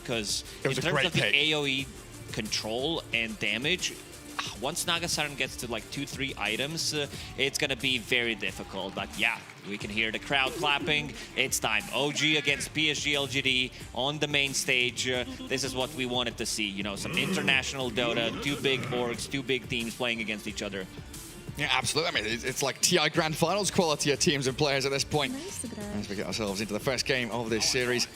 because in terms of the AoE control and damage, once Naga Siren gets to like 2-3 items, it's gonna be very difficult. But yeah, we can hear the crowd clapping. It's time. OG against PSG.LGD on the main stage. This is what we wanted to see. You know, some international Dota, two big orgs, two big teams playing against each other. Yeah, absolutely. I mean, it's like TI Grand Finals quality of teams and players at this point. As we get ourselves into the first game of this series.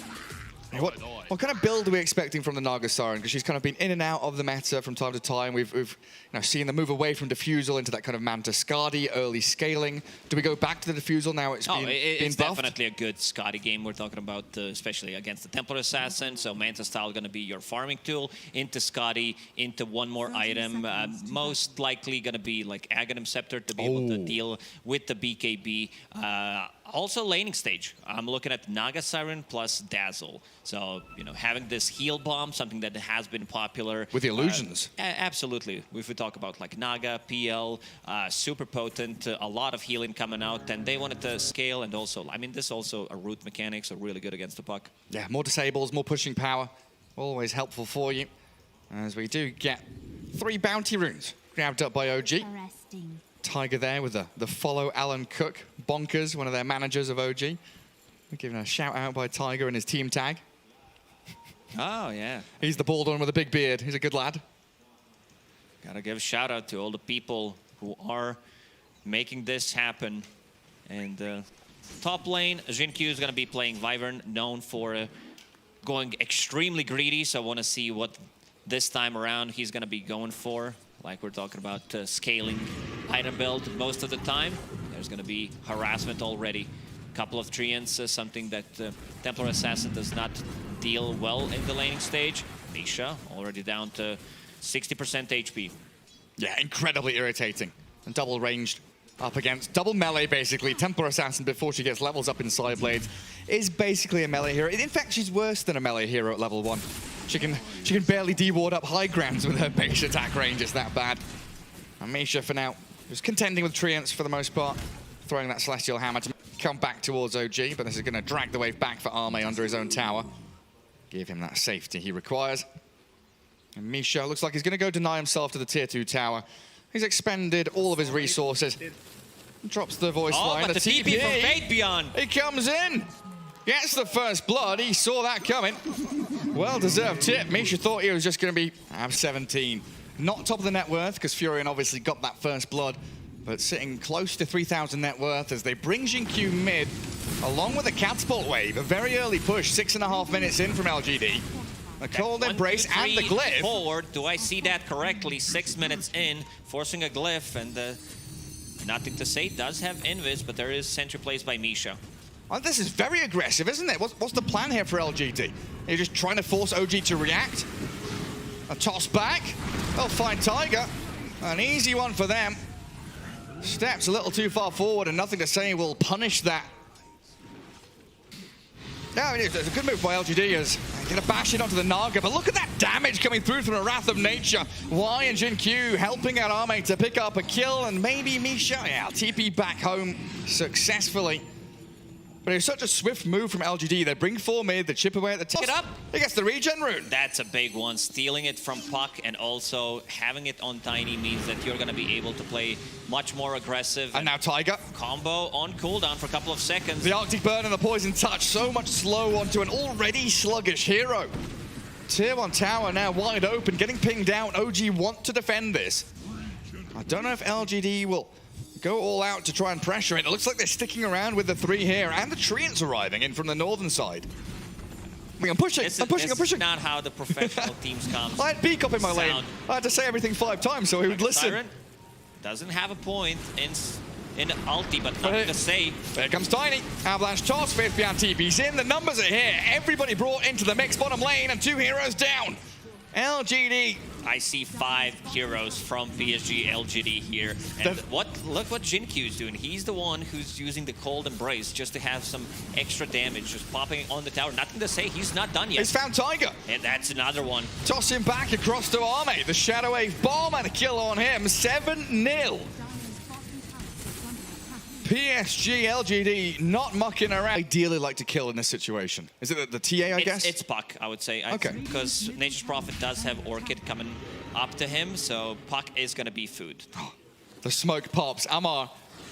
What kind of build are we expecting from the Naga Siren? Because she's kind of been in and out of the meta from time to time. We've seen them move away from Diffusal into that kind of Manta Skadi early scaling. Do we go back to the Diffusal now? It's been definitely a good Skadi game we're talking about, especially against the Templar Assassin. So Manta style going to be your farming tool into Skadi, into one more item. Most likely going to be like Aghanim Scepter to be able to deal with the BKB. Also laning stage. I'm looking at Naga Siren plus Dazzle. So, you know, having this heal bomb, something that has been popular. With the illusions. Absolutely. If we talk about like Naga, PL, super potent, a lot of healing coming out, and they wanted to scale, and also, I mean, this also a root mechanic, so really good against the puck. Yeah, more disables, more pushing power. Always helpful for you. As we do get 3 bounty runes grabbed up by OG. Tiger there with the follow Alan Cook. Bonkers, one of their managers of OG. We're giving a shout out by Tiger and his team tag. Oh, yeah. He's the bald one with a big beard. He's a good lad. Gotta give a shout out to all the people who are making this happen. And top lane, Jinkyu is gonna be playing Wyvern, known for going extremely greedy. So I wanna see what this time around he's gonna be going for. Like we're talking about scaling item build most of the time. There's going to be harassment already. Couple of treants, something that Templar Assassin does not deal well in the laning stage. Misha already down to 60% HP. Yeah, incredibly irritating. And double ranged up against double melee, basically. Templar Assassin, before she gets levels up in Side Blades, is basically a melee hero. In fact, she's worse than a melee hero at level 1. She can barely de-ward up high grounds with her base attack range. It's that bad. And Misha, for now, just contending with treants for the most part, throwing that Celestial Hammer to come back towards OG, but this is going to drag the wave back for Arme under his own tower. Give him that safety he requires. And Misha looks like he's going to go deny himself to the tier 2 tower. He's expended all of his resources. Drops the voice line. But the TP from Fate Beyond. He comes in. Gets the first blood. He saw that coming. Well-deserved tip. Misha thought he was just going to be 17. Not top of the net worth, because Furion obviously got that first blood, but sitting close to 3,000 net worth as they bring Jinkyu mid, along with a catapult wave. A very early push, 6.5 minutes in from LGD. A cold embrace and the glyph. Forward. Do I see that correctly? 6 minutes in, forcing a glyph, and nothing to say. Does have invis, but there is sentry plays by Misha. Oh, this is very aggressive, isn't it? What's the plan here for LGD? You're just trying to force OG to react? A toss back. They'll find Tiger. An easy one for them. Steps a little too far forward, and nothing to say will punish that. Yeah, I mean, it's a good move by LGD as gonna bash it onto the Naga, but look at that damage coming through from the Wrath of Nature. Y and Jinkyu helping out Arme to pick up a kill, and maybe Misha, yeah, TP back home successfully. But it was such a swift move from LGD. They bring 4 mid, they chip away at the top. Pick it up. He gets the regen rune. That's a big one. Stealing it from Puck and also having it on Tiny means that you're going to be able to play much more aggressive. And now Tiger. Combo on cooldown for a couple of seconds. The Arctic Burn and the Poison Touch so much slow onto an already sluggish hero. Tier 1 tower now wide open, getting pinged out. OG want to defend this. I don't know if LGD will go all out to try and pressure it. It looks like they're sticking around with the 3 here, and the treants arriving in from the northern side. I'm pushing, I'm pushing. This is not how the professional teams come. I had Peacock in my lane. I had to say everything 5 times so he would listen. Siren doesn't have a point in ulti, but nothing to say. There comes Tiny. Avalanche toss, Faith Beyond TP's in. The numbers are here. Everybody brought into the mix bottom lane, and 2 heroes down. LGD. I see 5 heroes from PSG.LGD here. And look what Jinkyu's doing. He's the one who's using the cold embrace just to have some extra damage, just popping on the tower. Nothing to say, he's not done yet. He's found Tiger. And that's another one. Toss him back across to Arme. The Shadow Wave bomb and a kill on him. 7-0. PSG.LGD not mucking around. Ideally like to kill in this situation. Is it the TA, I guess? It's Puck, I would say. Okay. Because Nature's Prophet does have Orchid coming up to him, so Puck is going to be food. The smoke pops. Amar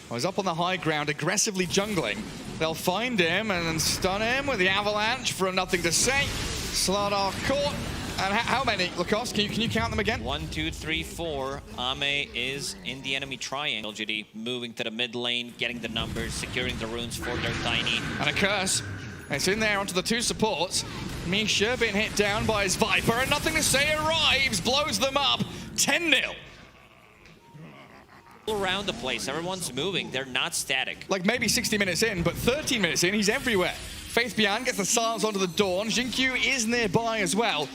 was up on the high ground, aggressively jungling. They'll find him and then stun him with the avalanche from nothing to say. Slardar caught. And how many, Lacoste? Can you count them again? 1, 2, 3, 4. Ame is in the enemy triangle. LGD moving to the mid lane, getting the numbers, securing the runes for their Tiny. And a curse. It's in there onto the two supports. Misha being hit down by his Viper, and nothing to say arrives, blows them up. 10-0. All around the place, everyone's moving. They're not static. Like maybe 60 minutes in, but 13 minutes in, he's everywhere. Faith Bian gets the silence onto the Dawn. Jinkyu is nearby as well.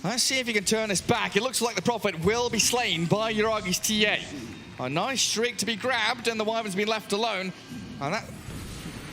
Let's see if he can turn this back. It looks like the Prophet will be slain by Yuragi's TA. A nice streak to be grabbed, and the Wyvern's been left alone. And that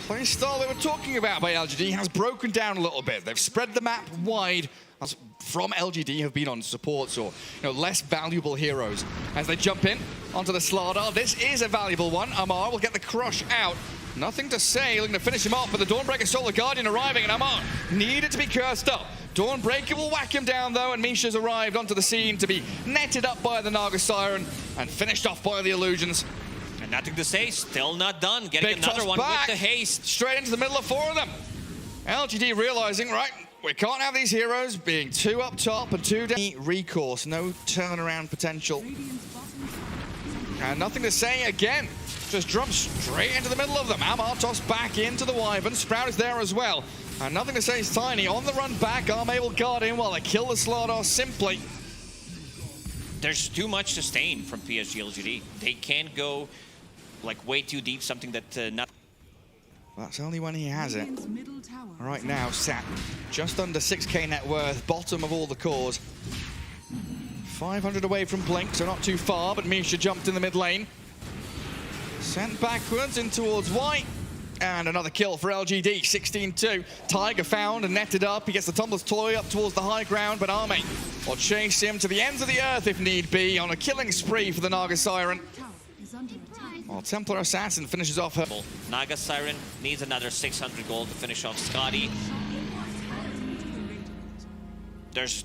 play style they were talking about by LGD has broken down a little bit. They've spread the map wide. As from LGD have been on supports or less valuable heroes. As they jump in onto the Slardar, this is a valuable one. Amar will get the crush out. Nothing to say, looking to finish him off, but the Dawnbreaker Solar Guardian arriving, and Amar needed to be cursed up. Dawnbreaker will whack him down though, and Misha's arrived onto the scene to be netted up by the Naga Siren and finished off by the Illusions. And nothing to say, still not done. Getting Big another one back, with the haste. straight into the middle of 4 of them. LGD realizing, right, we can't have these heroes being 2 up top and 2 down. Recourse, no turnaround potential. And nothing to say again. Just jumps straight into the middle of them. Amar tossed back into the Wyvern. Sprout is there as well. And nothing to say is Tiny on the run back. Arme will guard him while they kill the Slardar simply. There's too much sustain from PSG.LGD. They can't go like way too deep, something that not... That's only when he has it. Right now, sat just under 6k net worth, bottom of all the cores. 500 away from Blink, so not too far, but Misha jumped in the mid lane. Sent backwards in towards White. And another kill for LGD, 16-2. Tiger found and netted up. He gets the Tumbler's Toy up towards the high ground, but Arme will chase him to the ends of the earth if need be on a killing spree for the Naga Siren. While Templar Assassin finishes off her. Naga Siren needs another 600 gold to finish off Scotty. There's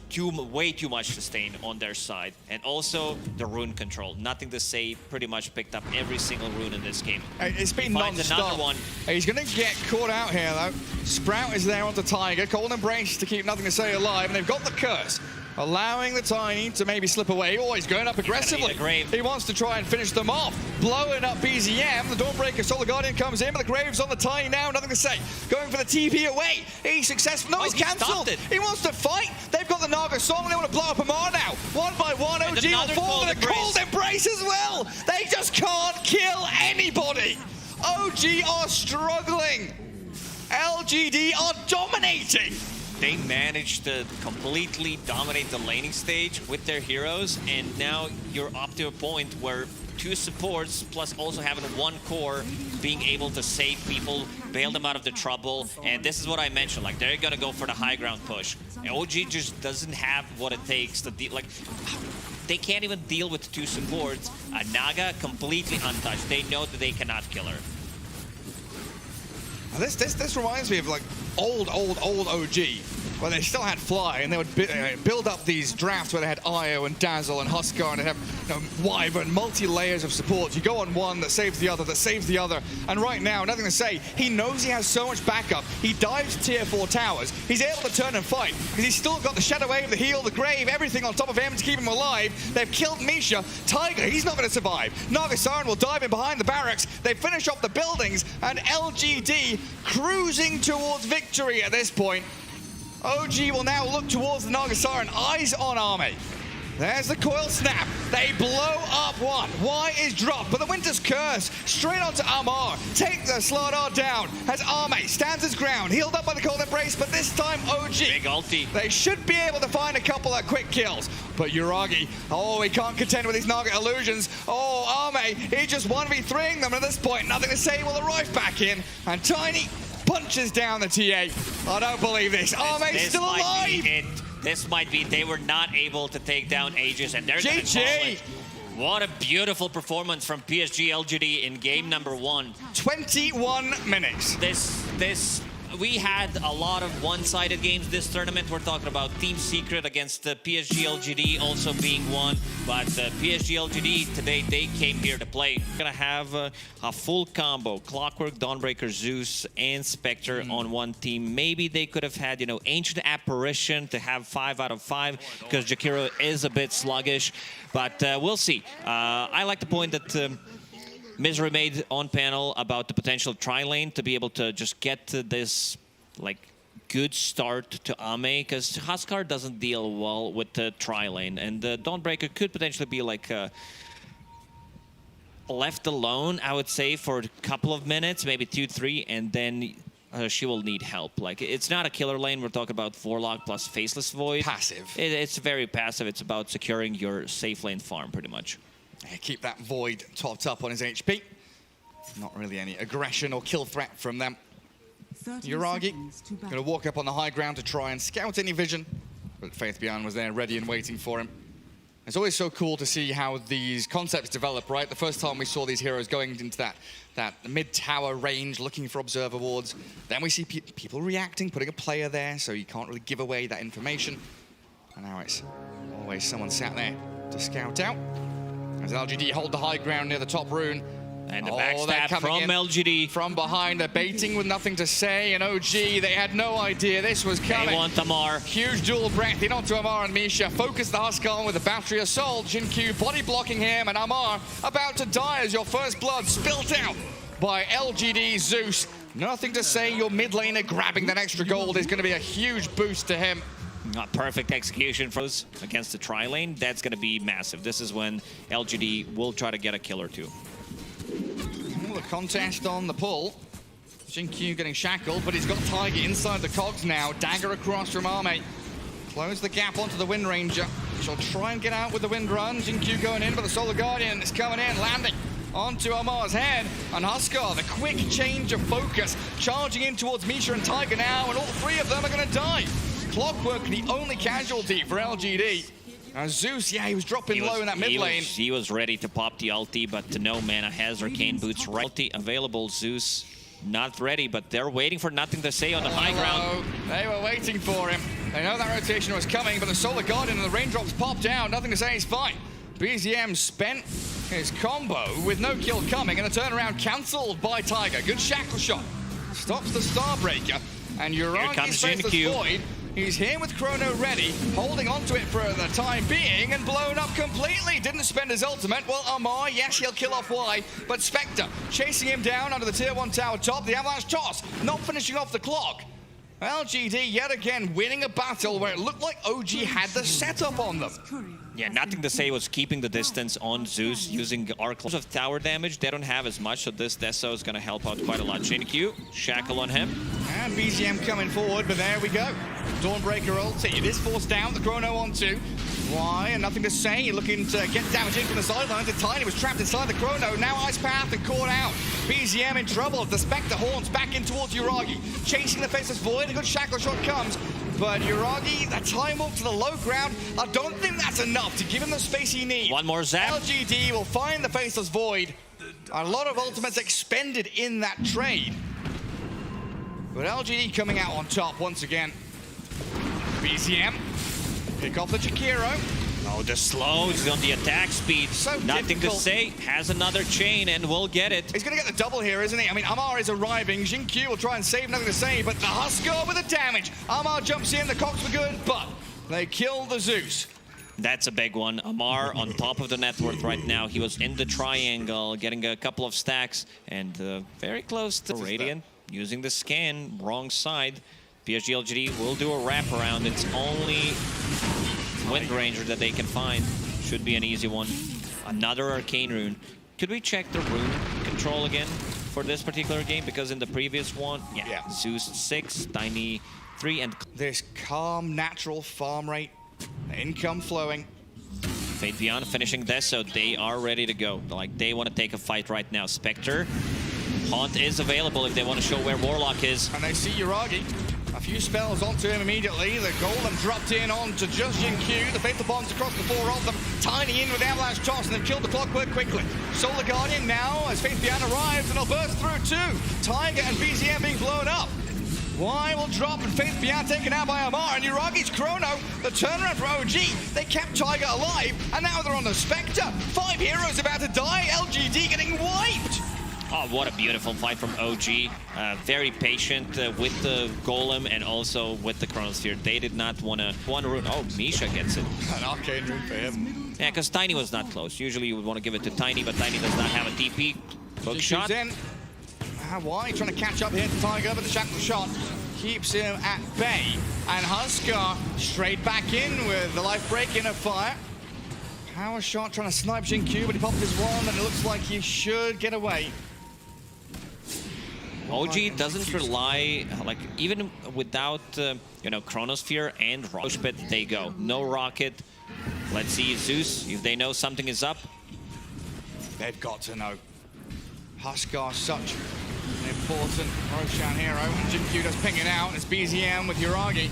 way too much sustain on their side. And also the rune control. Nothing to say, pretty much picked up every single rune in this game. It's been non-stop. He's going to get caught out here though. Sprout is there onto Tiger. Cold Embrace to keep nothing to say alive. And they've got the curse, allowing the Tiny to maybe slip away. Oh, he's going up aggressively. He wants to try and finish them off. Blowing up BZM. The Dawnbreaker Solar Guardian comes in, but the Grave's on the Tiny now. Nothing to say. Going for the TP away. He's successful. No, he's cancelled. He wants to fight. They've got the Naga Song. They want to blow up Amar now. One by one. OG will fall with a Cold Embrace as well. They just can't kill anybody. OG are struggling. LGD are dominating. They managed to completely dominate the laning stage with their heroes, and now you're up to a point where 2 supports, plus also having 1 core, being able to save people, bail them out of the trouble, and this is what I mentioned, like they're gonna go for the high ground push. And OG just doesn't have what it takes to deal, like, they can't even deal with 2 supports. Naga completely untouched. They know that they cannot kill her. This reminds me of like old OG, where they still had Fly, and they would build up these drafts where they had Io and Dazzle and Huskar, and they'd have Wyvern, multi-layers of support. You go on one that saves the other, that saves the other, and right now, nothing to say. He knows he has so much backup. He dives tier 4 towers. He's able to turn and fight, because he's still got the Shadow Wave, the heal, the Grave, everything on top of him to keep him alive. They've killed Misha. Tiger, he's not going to survive. Naga Siren will dive in behind the barracks. They finish off the buildings, and LGD cruising towards victory at this point. OG will now look towards the Naga Siren, eyes on Arme. There's the coil snap. They blow up one. Y is dropped, but the Winter's Curse straight onto Amar. Take the Slardar down as Arme stands his ground, healed up by the Cold Embrace, but this time OG. Big ulti. They should be able to find a couple of quick kills, but Yuragi, oh, he can't contend with these Naga illusions. Oh, Arme, he just 1v3ing them at this point. Nothing to say, will arrive back in, and Tiny punches down the TA. I don't believe this. Arme's still alive. This might be, they were not able to take down Aegis, and they're going to call it. What a beautiful performance from PSG.LGD in game number 1. 21 minutes. We had a lot of one-sided games this tournament. We're talking about Team Secret against PSG.LGD also being one. But PSG.LGD today, they came here to play. We're gonna have a full combo. Clockwork, Dawnbreaker, Zeus, and Spectre on one team. Maybe they could have had, you know, Ancient Apparition to have 5 out of 5 because Jakiro is a bit sluggish. But we'll see. I like the point that Misery made on panel about the potential tri-lane to be able to just get to this like good start to Ame, because Huskar doesn't deal well with the tri-lane, and the Dawnbreaker could potentially be like left alone, I would say, for a couple of minutes, maybe 2-3, and then she will need help. Like, it's not a killer lane. We're talking about Vorlock plus Faceless Void. Passive. It's very passive. It's about securing your safe lane farm, pretty much. Keep that Void topped up on his HP. Not really any aggression or kill threat from them. Yuragi going to walk up on the high ground to try and scout any vision, but Faith Beyond was there ready and waiting for him. It's always so cool to see how these concepts develop, right? The first time we saw these heroes going into that mid-tower range, looking for observer wards, then we see people reacting, putting a player there, so you can't really give away that information. And now it's always someone sat there to scout out. As LGD hold the high ground near the top rune. And the backstab from LGD. From behind, they're baiting with nothing to say. And OG, they had no idea this was coming. They want Amar. Huge dual breath in onto Amar and Misha. Focus the Huskar with a battery assault. Jinkyu body blocking him, and Amar about to die as your first blood spilt out by LGD Zeus. Nothing to say, your mid laner grabbing that extra gold is going to be a huge boost to him. Not perfect execution for us against the tri-lane. That's going to be massive. This is when LGD will try to get a kill or two. The contest on the pull. Jinkyu getting shackled, but he's got Tiger inside the cogs now. Dagger across from Ame. Close the gap onto the Wind Ranger. She'll try and get out with the Wind Run. Jinkyu going in, but the Solar Guardian is coming in, landing onto Amar's head. And Huskar, the quick change of focus, charging in towards Misha and Tiger now, and all three of them are going to die. Clockwork, the only casualty for LGD. Zeus, yeah, he was dropping low in that mid lane. He was ready to pop the ulti, but no mana has Arcane Boots right. Ulti available, Zeus not ready, but they're waiting for nothing to say on the high ground. They were waiting for him. They know that rotation was coming, but the Solar Guardian and the raindrops popped out. Nothing to say, he's fine. BZM spent his combo with no kill coming, and the turnaround cancelled by Tiger. Good shackle shot. Stops the Starbreaker, and Yuragi's Faceless Void. He's here with Chrono ready, holding onto it for the time being, and blown up completely. Didn't spend his ultimate. Well, Amar, yes, he'll kill off Y, but Spectre chasing him down under the tier 1 tower top. The Avalanche toss, not finishing off the clock. LGD yet again winning a battle where it looked like OG had the setup on them. Yeah, nothing to say was keeping the distance on Zeus using Arc of tower damage. They don't have as much, so this Deso is going to help out quite a lot. Jinkyu, shackle on him. And BZM coming forward, but there we go. Dawnbreaker ulti. It is forced down, the Chrono onto Y, and nothing to say. Looking to get damage in from the sidelines. And Tiny was trapped inside the Chrono. Now Ice Path and caught out. BZM in trouble. The Spectre horns back in towards Yuragi. Chasing the Faceless Void. A good shackle shot comes. But Yuragi, that time up to the low ground, I don't think that's enough to give him the space he needs. One more zap. LGD will find the Faceless Void. A lot of ultimates expended in that trade. But LGD coming out on top once again. BZM, pick off the Jakiro. Oh, the slows on the attack speed. So nothing difficult. to say. Has another chain and will get it. He's going to get the double here, isn't he? I mean, Amar is arriving. Jinkyu will try and save, nothing to say, but the Huskar with the damage. Amar jumps in, the cogs were good, but they kill the Zeus. That's a big one. Amar on top of the net worth right now. He was in the triangle, getting a couple of stacks, and very close to Radiant. Using the scan, wrong side. PSG.LGD will do a wraparound. It's only Wind Ranger that they can find. Should be an easy one. Another Arcane Rune. Could we check the rune control again for this particular game? Because in the previous one, yeah. Zeus 6, Tiny 3, and this calm, natural farm rate, income flowing. Fate Beyond finishing this, so they are ready to go. Like, they want to take a fight right now. Spectre, Haunt is available if they want to show where Warlock is. And they see Yuragi. A few spells onto him immediately. The Golem dropped in onto just Jinkyu. The Fatal Bombs across the four of them. Tiny in with the Avalanche toss, and they've killed the clockwork quickly. Solar Guardian now, as Faith Beyond arrives, and they'll burst through too. Tiger and BZM being blown up. Y will drop, and Faith Beyond taken out by Amar, and Uragi's Chrono, the turnaround for OG. They kept Tiger alive, and now they're on the Spectre. 5 heroes about to die, LGD getting wiped. Oh, what a beautiful fight from OG. Very patient with the Golem and also with the Chronosphere. They did not want to one rune. Oh, Misha gets it. An arcane rune for him. Yeah, because Tiny was not close. Usually you would want to give it to Tiny, but Tiny does not have a TP. Hook shot. In. Y trying to catch up here to Tiger, but the shackle shot keeps him at bay. And Huskar straight back in with the life break in a fire. Power shot trying to snipe Xingqiu, but he popped his wand, and it looks like he should get away. OG doesn't rely, like, even without, you know, Chronosphere and Rosh Pit, they go. No rocket. Let's see Zeus, if they know something is up. They've got to know. Huskar, such an important Roshan hero. And Xingqiu does ping it out. It's BZM with Uragi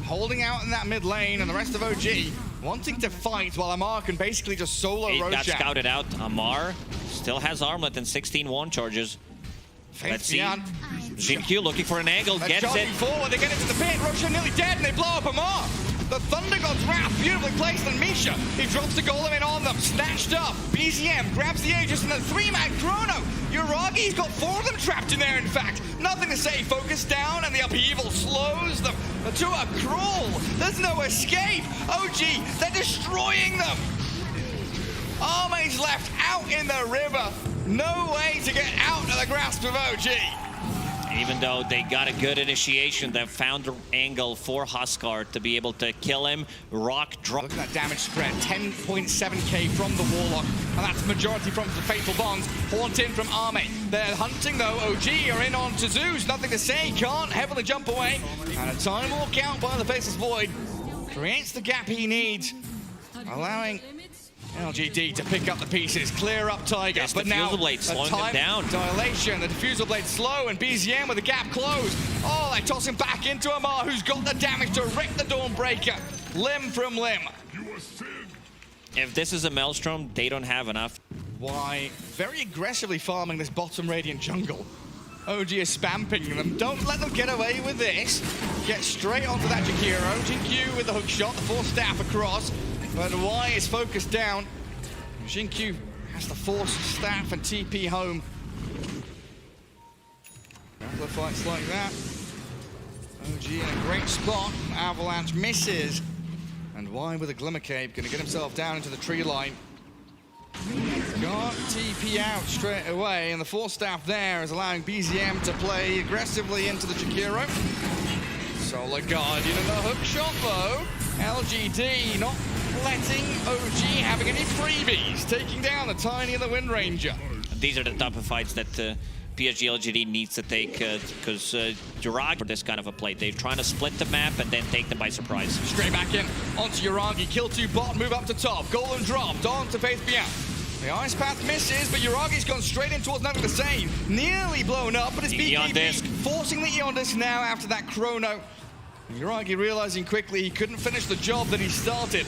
holding out in that mid lane, and the rest of OG wanting to fight while Amar can basically just solo Roshan. Got scouted out. Amar still has armlet and 16 wand charges. Let's see. Xingqiu looking for an angle, gets it. Forward, they get into the pit. Roshan nearly dead, and they blow up Amar. The Thunder God's Wrath, beautifully placed on Misha. He drops the golem in on them, snatched up. BZM grabs the Aegis, and then 3-man Chrono. Uragi's got 4 of them trapped in there, in fact. Nothing to say, focus down, and the upheaval slows them to a crawl. There's no escape. OG, they're destroying them. Arme's left out in the river. No way to get out of the grasp of OG. Even though they got a good initiation, they found an angle for Huskar to be able to kill him. Rock drop. Look at that damage spread, 10.7k from the Warlock, and that's majority from the Fatal Bonds. Haunt in from Arme. They're hunting though, OG are in on to Zeus. Nothing to say, can't heavily jump away. And a time walk out by the Faceless Void creates the gap he needs, allowing LGD to pick up the pieces, clear up Tiger, yes, but now blade slowing them down. Dilation, the diffusal blade slow, and BZM with the gap closed. Oh, they toss him back into Amar, who's got the damage to wreck the Dawnbreaker, limb from limb. If this is a Maelstrom, they don't have enough. Y very aggressively farming this bottom Radiant jungle. OG is spamping them. Don't let them get away with this. Get straight onto that Jakiro. Xingqiu with the hook shot, the 4 staff across. But Y is focused down. Xingqiu has to force staff and TP home. Couple of fights like that. OG in a great spot. Avalanche misses. And Y with a Glimmer Cape, gonna get himself down into the tree line. Got TP out straight away, and the 4 staff there is allowing BZM to play aggressively into the Jakiro. Solar Guardian and the hook shot though. LGD not letting OG having any freebies, taking down the Tiny and the Wind Ranger. These are the type of fights that PSG.LGD needs to take, because Uragi for this kind of a play. They're trying to split the map and then take them by surprise. Straight back in onto Uragi, kill 2 bot, move up to top. Golem dropped onto Faith Beyond. The Ice Path misses, but Uragi's gone straight in towards nothing to say. Nearly blown up, but it's BKB forcing the Eon Disc now after that Chrono. Uragi realizing quickly he couldn't finish the job that he started.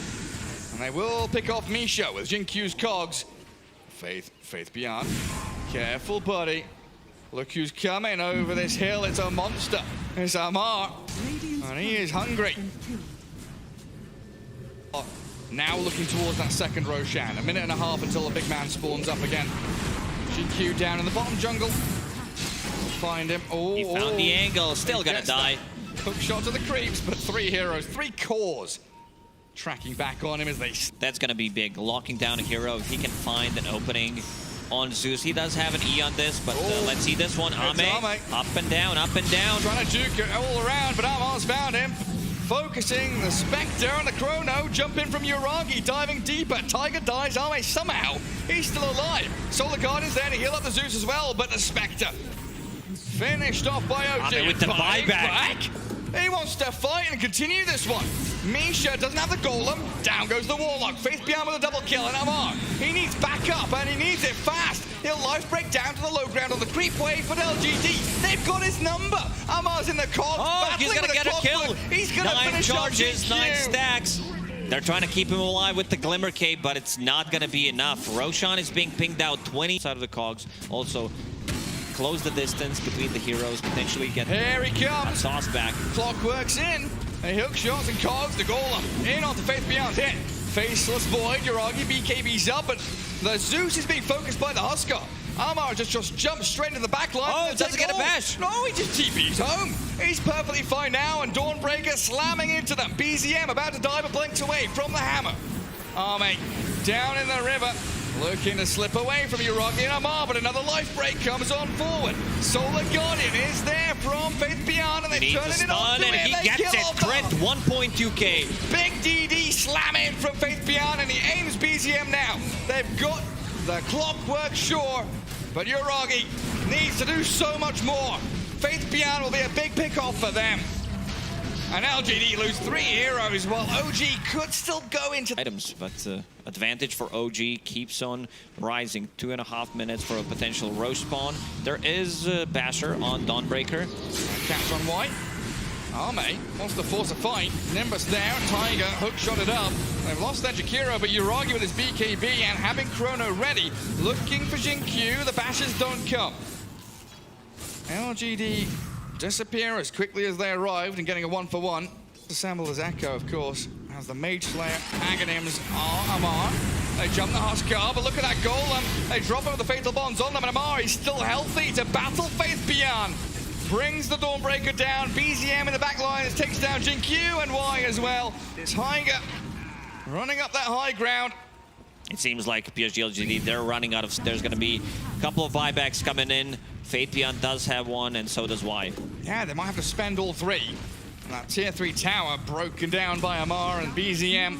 And they will pick off Misha with Xingqiu's cogs. Faith Beyond. Careful, buddy. Look who's coming over this hill. It's a monster. It's Amar. And he is hungry. Now looking towards that second Roshan. 1.5 minutes until the big man spawns up again. Xingqiu down in the bottom jungle. Find him. Oh, he found the angle. Still gonna die. Hook shot to the creeps, but 3 heroes, 3 cores tracking back on him as they... That's gonna be big. Locking down a hero. He can find an opening on Zeus. He does have an E on this, but let's see this one. Ame. Up and down, up and down. Trying to juke it all around, but Amar's found him. Focusing the Spectre and the Chrono. Jump in from Uragi, diving deeper. Tiger dies. Ame somehow, he's still alive. Solar Guardian's there to heal up the Zeus as well, but the Spectre finished off by OG. Ame with the buyback. He wants to fight and continue this one. Misha doesn't have the Golem. Down goes the Warlock. Faith Beyond with a double kill, and Amar, he needs backup, and he needs it fast. He'll life break down to the low ground on the creep wave, but LGD, they've got his number. Amar's in the cog. Oh, he's gonna get a kill. He's gonna finish charges, LGD. 9 stacks. They're trying to keep him alive with the Glimmer Cape, but it's not going to be enough. Roshan is being pinged out 20 side of the cogs. Also, close the distance between the heroes, potentially get Here he comes. Sauce back. Clockwork's in. A hook shots and cogs. The golem in onto Faith Beyond hit. Faceless Void, Yuragi, BKB's up, but the Zeus is being focused by the Huskar. Amar just jumps straight into the back line. Oh, doesn't get a bash. No, he just TP's home. He's perfectly fine now, and Dawnbreaker slamming into them. BZM about to dive a blinks away from the hammer. Arme down in the river, looking to slip away from Yuragi and Amar, but another life break comes on forward. Solar Guardian is there from Faith Beyond, and they're turning it on to and him. he gets it. Crit 1.2k. Big DD slamming from Faith Beyond, and he aims BZM now. They've got the Clockwork sure, but Yuragi needs to do so much more. Faith Beyond will be a big pick-off for them. And LGD lose 3 heroes while OG could still go into items, but advantage for OG keeps on rising. 2.5 minutes for a potential roast spawn. There is Basher on Dawnbreaker. Catch on White. Arme wants to force a fight. Nimbus there, Tiger hook shot it up. They've lost their Jakiro, but Yuragi with his BKB and having Chrono ready, looking for Jinkyu. The bashes don't come. LGD disappear as quickly as they arrived and getting a 1-for-1. Assemble as Echo, of course, as the Mage Slayer Aghanim's Amar. They jump the Huskar, but look at that Golem. They drop over the Fatal Bonds on them, and Amar is still healthy to battle Faith Beyond. Brings the Dawnbreaker down. BZM in the back line takes down Jinkyu and Y as well. Tiger running up that high ground. It seems like PSG.LGD, they're running out of... There's going to be a couple of buybacks coming in. Faith Beyond does have one, and so does Y. Yeah, they might have to spend all 3. And that tier 3 tower broken down by Amar and BZM.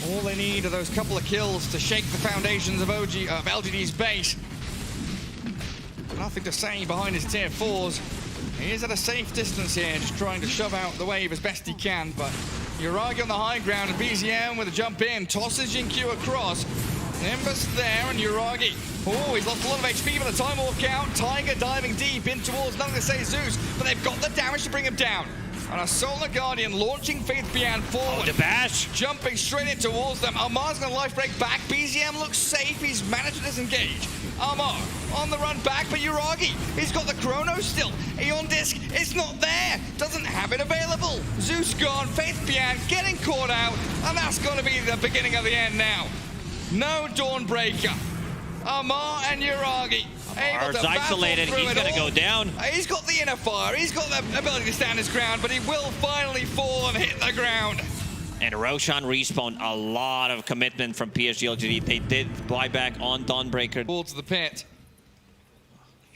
All they need are those couple of kills to shake the foundations of LGD's base. Nothing to say behind his tier 4s. He is at a safe distance here, just trying to shove out the wave as best he can, but Yuragi on the high ground and BZM with a jump in, tosses Jinkyu across. Nimbus there and Yuragi. Oh, he's lost a lot of HP by the time walk out. Tiger diving deep in towards, nothing to say Zeus, but they've got the damage to bring him down. And a Solar Guardian launching Faith Beyond forward. Oh, the bash! Jumping straight in towards them. Amar's gonna life break back. BZM looks safe. He's managed to disengage. Amar on the run back, but Yuragi, he's got the Chrono still. Eon Disc, it's not there. Doesn't have it available. Zeus gone. Faith Beyond getting caught out. And that's gonna be the beginning of the end now. No Dawnbreaker. Amar and Yuragi Amar's isolated, he's gonna go down. He's got the inner fire, he's got the ability to stand his ground, but he will finally fall and hit the ground. And Roshan respawned. A lot of commitment from PSG.LGD. They did buyback on Dawnbreaker. Towards the pit.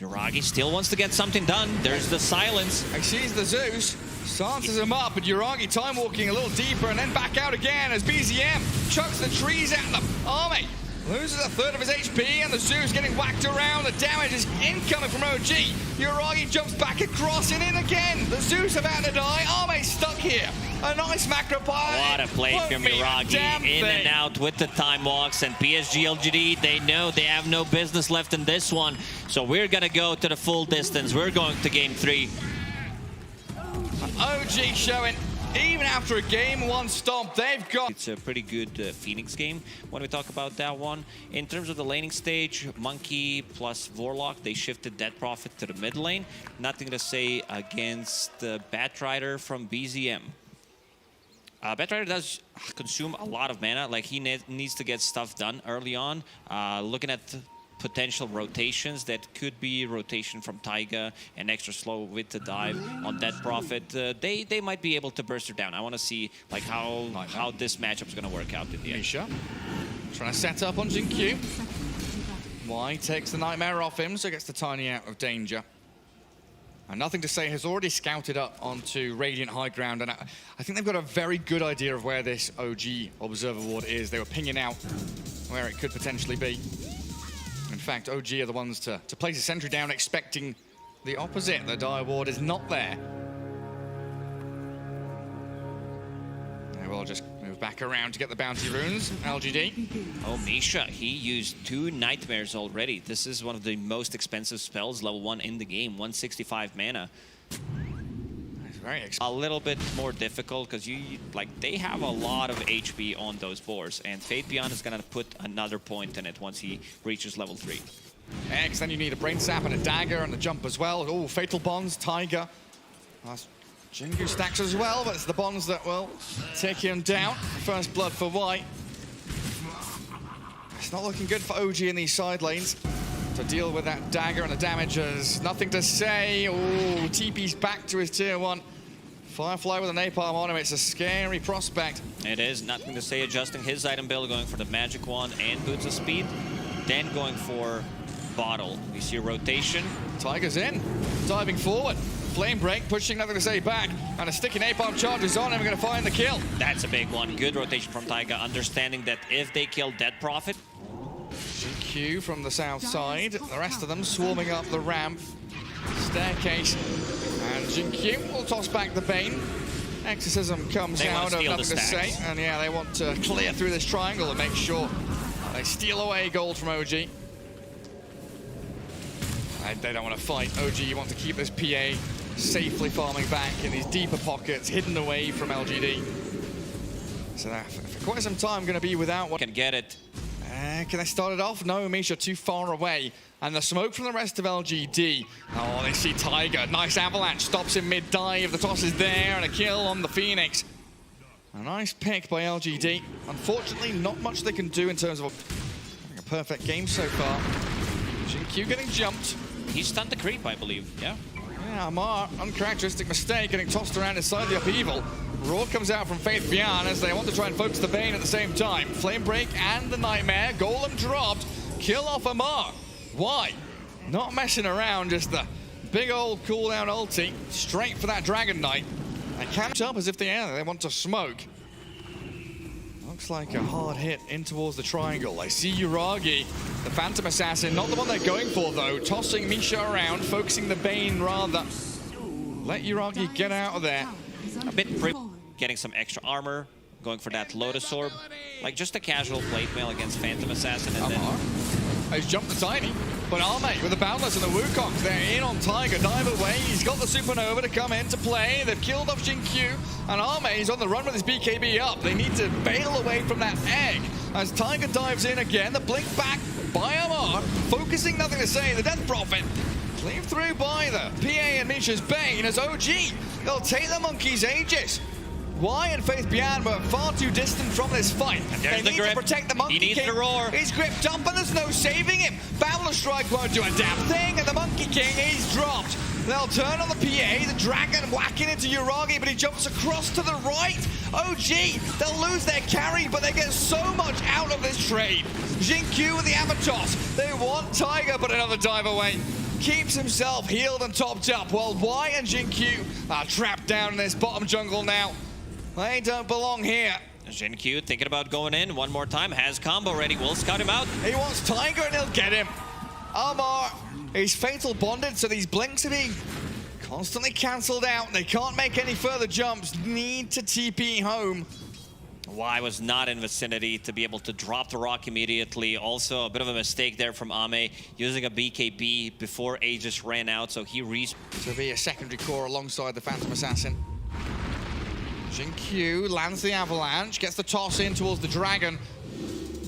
Yuragi still wants to get something done. There's the silence. He sees the Zeus, stances him up, but Yuragi time walking a little deeper and then back out again as BZM chucks the trees at them. Arme loses 1/3 of his HP and the Zeus getting whacked around. The damage is incoming from OG. Yuragi jumps back across and in again. The Zeus about to die. Arme stuck here. A nice macro pie. What a play from Yuragi. In and out with the time walks. And PSG.LGD, they know they have no business left in this one. So we're going to go to the full distance. We're going to game 3. OG showing. Even after a game 1 stomp, they've got... It's a pretty good Phoenix game when we talk about that one. In terms of the laning stage, Monkey plus Vorlock, they shifted Dead Prophet to the mid lane. Nothing to say against Batrider from BZM. Batrider does consume a lot of mana. Like, he needs to get stuff done early on. Looking at potential rotations, that could be rotation from Taiga and extra slow with the dive on Dead Prophet. They might be able to burst her down. I want to see like how this matchup is going to work out in the end. Misha trying to set up on Jinkyu. Y takes the Nightmare off him, so gets the Tiny out of danger. And Nothing to Say has already scouted up onto Radiant High Ground, and I think they've got a very good idea of where this OG Observer Ward is. They were pinging out where it could potentially be. In fact, OG are the ones to place a sentry down, expecting the opposite. The Dire Ward is not there. They will just move back around to get the bounty runes. LGD. Oh, Misha, he used 2 Nightmares already. This is one of the most expensive spells, level 1 in the game, 165 mana. very a little bit more difficult because they have a lot of HP on those boards, and Faith_Beyond is gonna put another point in it once he reaches level 3. X, then you need a Brain Sap and a Dagger and a jump as well. Oh, Fatal Bonds, Tiger. Jingu stacks as well, but it's the bonds that will take him down. First blood for White. It's not looking good for OG in these side lanes. To deal with that dagger and the damage, there's nothing to say. Oh, TP's back to his tier 1. Firefly with a napalm on him, it's a scary prospect. It is, nothing to say, adjusting his item build, going for the magic wand and boots of speed, then going for bottle. We see a rotation. Tiger's in, diving forward. Flame break, pushing nothing to say back, and a sticky napalm charge is on him. We're gonna find the kill. That's a big one. Good rotation from Tiger, understanding that if they kill Dead Prophet. GQ from the south side, the rest of them swarming up the ramp, staircase, and GQ will toss back the Bane. Exorcism comes out of nothing to say, and yeah, they want to clear through this triangle and make sure they steal away gold from OG. They don't want to fight. OG, you want to keep this PA safely farming back in these deeper pockets, hidden away from LGD. So that for quite some time going to be without one. Can get it. Can they start it off? No, Misha too far away. And the smoke from the rest of LGD. Oh, they see Tiger. Nice avalanche. Stops him mid-dive. The toss is there and a kill on the Phoenix. A nice pick by LGD. Unfortunately, not much they can do in terms of having a perfect game so far. GQ getting jumped. He stunned the creep, I believe. Yeah. Yeah, Amar, uncharacteristic mistake, getting tossed around inside the upheaval. Roar comes out from Faith_Beyond as they want to try and focus the Bane at the same time. Flame break and the Nightmare. Golem dropped. Kill off Amar. Why? Not messing around, just the big old cooldown ulti. Straight for that Dragon Knight. They catch up as if they want to smoke. Looks like a hard hit in towards the triangle. I see Uragi, the Phantom Assassin. Not the one they're going for, though. Tossing Misha around, focusing the Bane rather. Let Uragi get out of there. A bit getting some extra armor, going for that Lotus Orb. Like just a casual plate mail against Phantom Assassin. And then he's jumped the Tiny, but Arme with the Boundless and the Wukong, they're in on Tiger, dive away. He's got the Supernova to come into play. They've killed off Jin-Q, and Arme is on the run with his BKB up. They need to bail away from that egg as Tiger dives in again. The blink back by Amar, focusing nothing to say. The Death Prophet cleaved through by the PA and Misha's Bane as OG. They'll take the Monkey's Aegis. Y and Faith_Beyond were far too distant from this fight. They need to protect the Monkey King. He needs the roar. He's gripped up and there's no saving him. Boundless Strike won't do a damn thing, and the Monkey King, he's dropped. They'll turn on the PA, the Dragon whacking into Uragi, but he jumps across to the right. OG, they'll lose their carry, but they get so much out of this trade. Jin-Q with the Avatos. They want Tiger, but another dive away. Keeps himself healed and topped up, while Y and Jin-Q are trapped down in this bottom jungle now. They don't belong here. Jin-Q thinking about going in one more time. Has combo ready. Will scout him out. He wants Tiger and he'll get him. Amar is fatal bonded, so these blinks are being constantly cancelled out. They can't make any further jumps. Need to TP home. Y was not in vicinity to be able to drop the rock immediately. Also, a bit of a mistake there from Ame, using a BKB before Aegis ran out, so he to be a secondary core alongside the Phantom Assassin. Jin-Q lands the avalanche, gets the toss in towards the Dragon.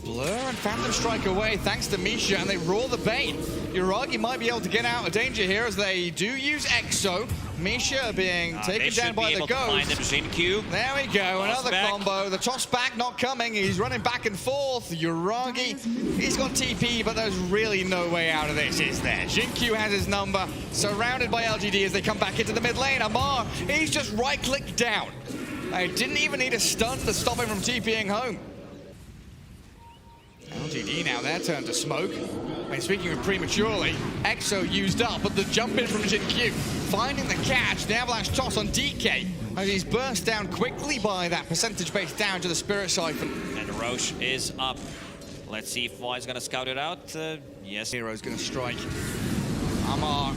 Blur and Phantom Strike away thanks to Misha, and they roar the Bane. Uragi might be able to get out of danger here as they do use Exo. Misha being taken down by the Ghost. There we go, another combo. The toss back not coming. He's running back and forth. Uragi, he's got TP, but there's really no way out of this, is there? Jin-Q has his number, surrounded by LGD as they come back into the mid lane. Amar, he's just right-clicked down. They didn't even need a stun to stop him from TPing home. LGD now, their turn to smoke. I mean, speaking of prematurely, Exo used up, but the jump in from Jin-Q, finding the catch, the avalanche toss on DK, as he's burst down quickly by that percentage base down to the Spirit Siphon. And Roche is up. Let's see if Y's gonna scout it out. Yes. Hero's gonna strike. Amar.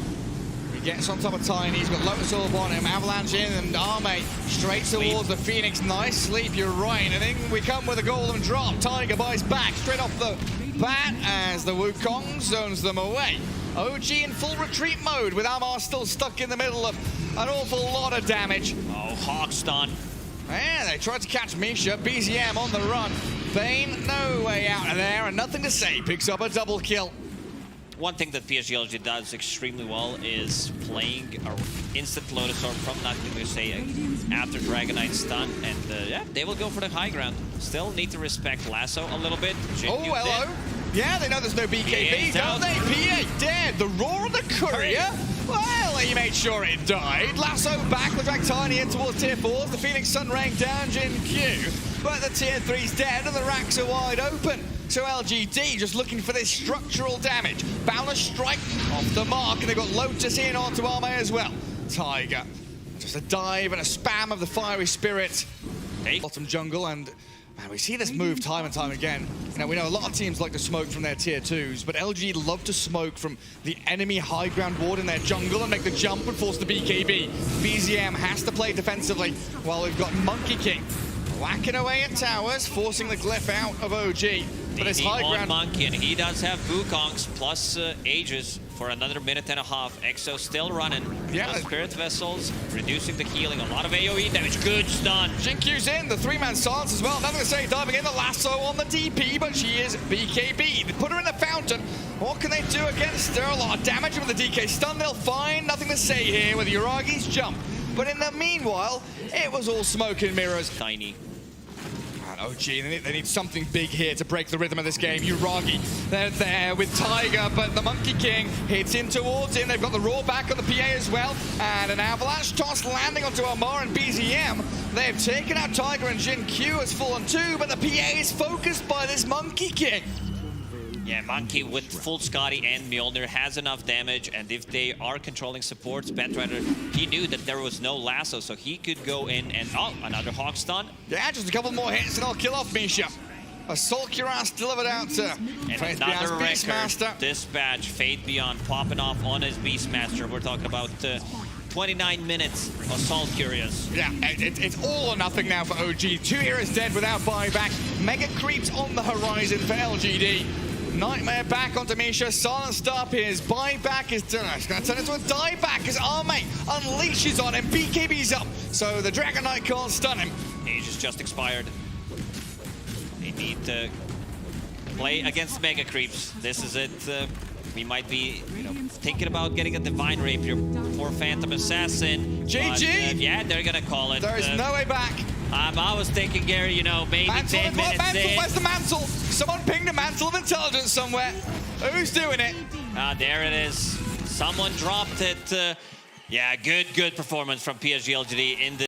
Gets on top of Tiny, he's got Lotus Orb on him, avalanche in, and Arme straight towards the Phoenix. Nice sleep, you're right. And then we come with a golden drop. Tiger buys back straight off the bat as the Wukong zones them away. OG in full retreat mode with Amar still stuck in the middle of an awful lot of damage. Oh, Hawk stun. And they tried to catch Misha. BZM on the run. Bane, no way out of there, and nothing to say. Picks up a double kill. One thing that PSG.LGD does extremely well is playing an instant Lotus Orb from nothing to say after Dragon Knight stun, and yeah, they will go for the high ground. Still need to respect Lasso a little bit. Oh, hello. Yeah, they know there's no BKB, don't they? PA dead. The Roar of the Courier. Well, he made sure it died. Lasso back, the drag Tiny in towards tier 4s. The Phoenix Sun rank down Jin Q. But the tier 3's dead and the racks are wide open. So LGD just looking for this structural damage. Boundless Strike off the mark, and they've got Lotus in onto Arme as well. Tiger, just a dive and a spam of the Fiery Spirit. Bottom jungle, and man, we see this move time and time again. You know, we know a lot of teams like to smoke from their tier 2s, but LG love to smoke from the enemy high ground ward in their jungle and make the jump and force the BKB. BZM has to play defensively while we've got Monkey King whacking away at towers, forcing the glyph out of OG. But it's high ground. Monkey, and he does have Wukongs plus Aegis for another minute and a half. Exo still running. Yeah. Spirit Vessels reducing the healing. A lot of AoE damage. Good stun. Jinkyu's in. The 3-man silence as well. Nothing to say. Diving in the Lasso on the DP, but she is BKB. They put her in the fountain. What can they do against her? A lot of damage with the DK stun. They'll find nothing to say here with Uragi's jump. But in the meanwhile, it was all smoke and mirrors. Tiny. OG, they need something big here to break the rhythm of this game. Uragi, they're there with Tiger, but the Monkey King hits in towards him. They've got the Roar back on the PA as well, and an Avalanche toss landing onto Amar and BZM. They've taken out Tiger, and Jin Q has fallen too, but the PA is focused by this Monkey King. Yeah, Monkey with full Scotty and Mjolnir has enough damage, and if they are controlling supports, Batrider, he knew that there was no Lasso, so he could go in and, oh, another Hawk stun. Yeah, just a couple more hits and I'll kill off Misha. Assault Cuirass delivered out to and another record. Dispatch, Fate Beyond popping off on his Beastmaster. We're talking about 29 minutes Assault Cuirass. Yeah, it's all or nothing now for OG. 2 heroes dead without buyback. Mega creeps on the horizon for LGD. Nightmare back onto Misha, silenced up, his buyback is done. It's going to turn into a dieback as Arme unleashes on him, BKB's up, so the Dragon Knight can't stun him. Aegis just expired. They need to play against Mega Creeps. This is it. We might be, thinking about getting a Divine Rapier for Phantom Assassin. GG! But, yeah, they're going to call it. There is no way back. I was thinking, Gary, maybe Mantle, 10 minutes in. Where's the mantle? Someone pinged a mantle of intelligence somewhere. Who's doing it? There it is. Someone dropped it. Yeah, good performance from PSG.LGD in the